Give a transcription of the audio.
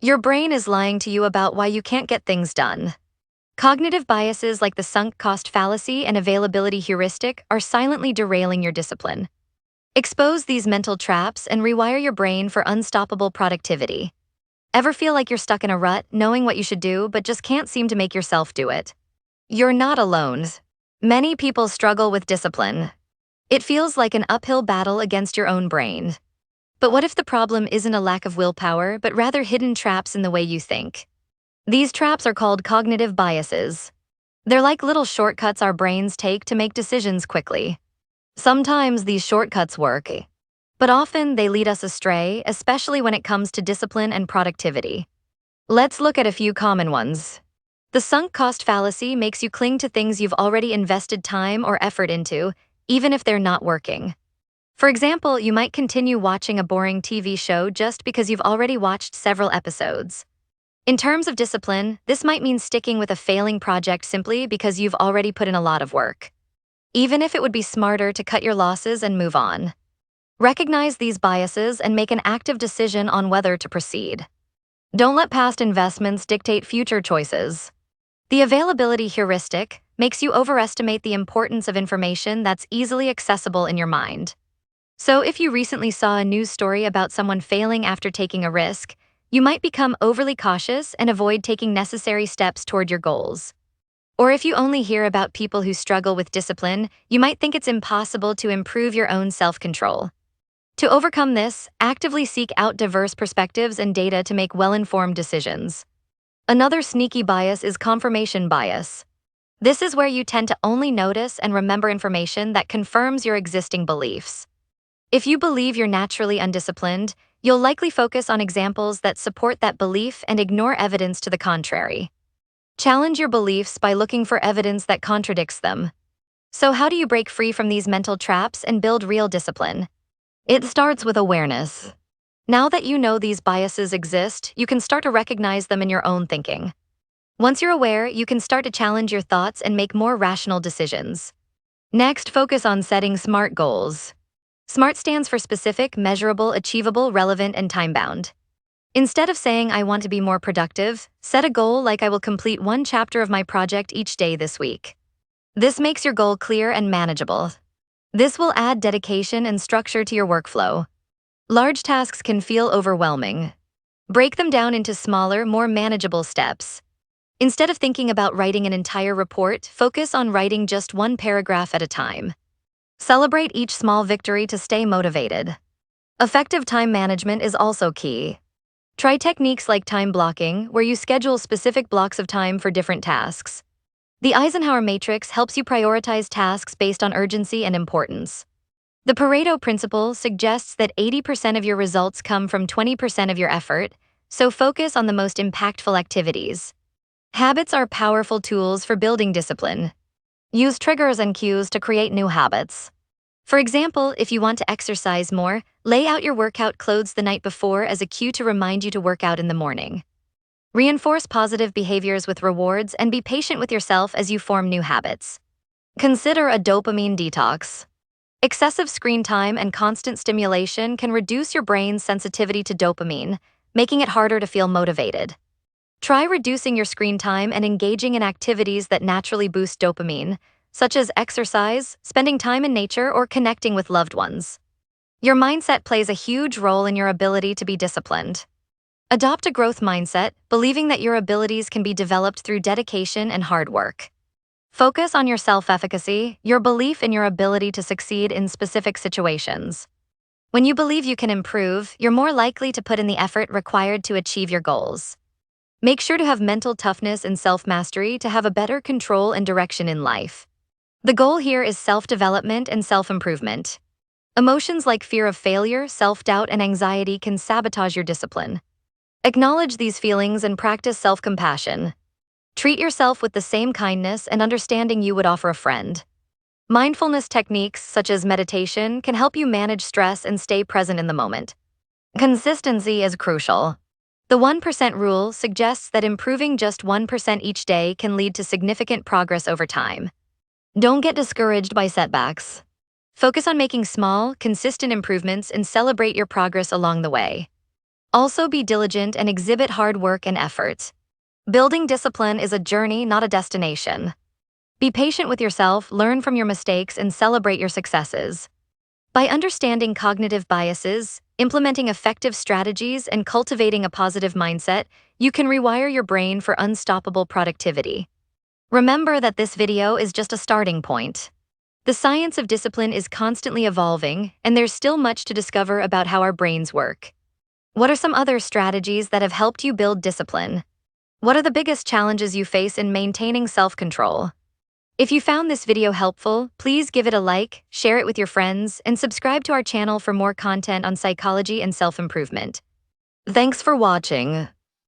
Your brain is lying to you about why you can't get things done. Cognitive biases like the sunk cost fallacy and availability heuristic are silently derailing your discipline. Expose these mental traps and rewire your brain for unstoppable productivity. Ever feel like you're stuck in a rut, knowing what you should do, but just can't seem to make yourself do it? You're not alone. Many people struggle with discipline. It feels like an uphill battle against your own brain. But what if the problem isn't a lack of willpower, but rather hidden traps in the way you think? These traps are called cognitive biases. They're like little shortcuts our brains take to make decisions quickly. Sometimes these shortcuts work, but often they lead us astray, especially when it comes to discipline and productivity. Let's look at a few common ones. The sunk cost fallacy makes you cling to things you've already invested time or effort into, even if they're not working. For example, you might continue watching a boring TV show just because you've already watched several episodes. In terms of discipline, this might mean sticking with a failing project simply because you've already put in a lot of work, even if it would be smarter to cut your losses and move on. Recognize these biases and make an active decision on whether to proceed. Don't let past investments dictate future choices. The availability heuristic makes you overestimate the importance of information that's easily accessible in your mind. So if you recently saw a news story about someone failing after taking a risk, you might become overly cautious and avoid taking necessary steps toward your goals. Or if you only hear about people who struggle with discipline, you might think it's impossible to improve your own self-control. To overcome this, actively seek out diverse perspectives and data to make well-informed decisions. Another sneaky bias is confirmation bias. This is where you tend to only notice and remember information that confirms your existing beliefs. If you believe you're naturally undisciplined, you'll likely focus on examples that support that belief and ignore evidence to the contrary. Challenge your beliefs by looking for evidence that contradicts them. So how do you break free from these mental traps and build real discipline? It starts with awareness. Now that you know these biases exist, you can start to recognize them in your own thinking. Once you're aware, you can start to challenge your thoughts and make more rational decisions. Next, focus on setting SMART goals. SMART stands for specific, measurable, achievable, relevant, and time-bound. Instead of saying, "I want to be more productive," set a goal like "I will complete one chapter of my project each day this week." This makes your goal clear and manageable. This will add dedication and structure to your workflow. Large tasks can feel overwhelming. Break them down into smaller, more manageable steps. Instead of thinking about writing an entire report, focus on writing just one paragraph at a time. Celebrate each small victory to stay motivated. Effective time management is also key. Try techniques like time blocking, where you schedule specific blocks of time for different tasks. The Eisenhower matrix helps you prioritize tasks based on urgency and importance. The Pareto principle suggests that 80% of your results come from 20% of your effort, so focus on the most impactful activities. Habits are powerful tools for building discipline. Use triggers and cues to create new habits. For example, if you want to exercise more, lay out your workout clothes the night before as a cue to remind you to work out in the morning. Reinforce positive behaviors with rewards and be patient with yourself as you form new habits. Consider a dopamine detox. Excessive screen time and constant stimulation can reduce your brain's sensitivity to dopamine, making it harder to feel motivated. Try reducing your screen time and engaging in activities that naturally boost dopamine, such as exercise, spending time in nature, or connecting with loved ones. Your mindset plays a huge role in your ability to be disciplined. Adopt a growth mindset, believing that your abilities can be developed through dedication and hard work. Focus on your self-efficacy, your belief in your ability to succeed in specific situations. When you believe you can improve, you're more likely to put in the effort required to achieve your goals. Make sure to have mental toughness and self-mastery to have a better control and direction in life. The goal here is self-development and self-improvement. Emotions like fear of failure, self-doubt, and anxiety can sabotage your discipline. Acknowledge these feelings and practice self-compassion. Treat yourself with the same kindness and understanding you would offer a friend. Mindfulness techniques such as meditation can help you manage stress and stay present in the moment. Consistency is crucial. The 1% rule suggests that improving just 1% each day can lead to significant progress over time. Don't get discouraged by setbacks. Focus on making small, consistent improvements and celebrate your progress along the way. Also be diligent and exhibit hard work and effort. Building discipline is a journey, not a destination. Be patient with yourself, learn from your mistakes, and celebrate your successes. By understanding cognitive biases, implementing effective strategies, and cultivating a positive mindset, you can rewire your brain for unstoppable productivity. Remember that this video is just a starting point. The science of discipline is constantly evolving, and there's still much to discover about how our brains work. What are some other strategies that have helped you build discipline? What are the biggest challenges you face in maintaining self-control? If you found this video helpful, please give it a like, share it with your friends, and subscribe to our channel for more content on psychology and self-improvement. Thanks for watching.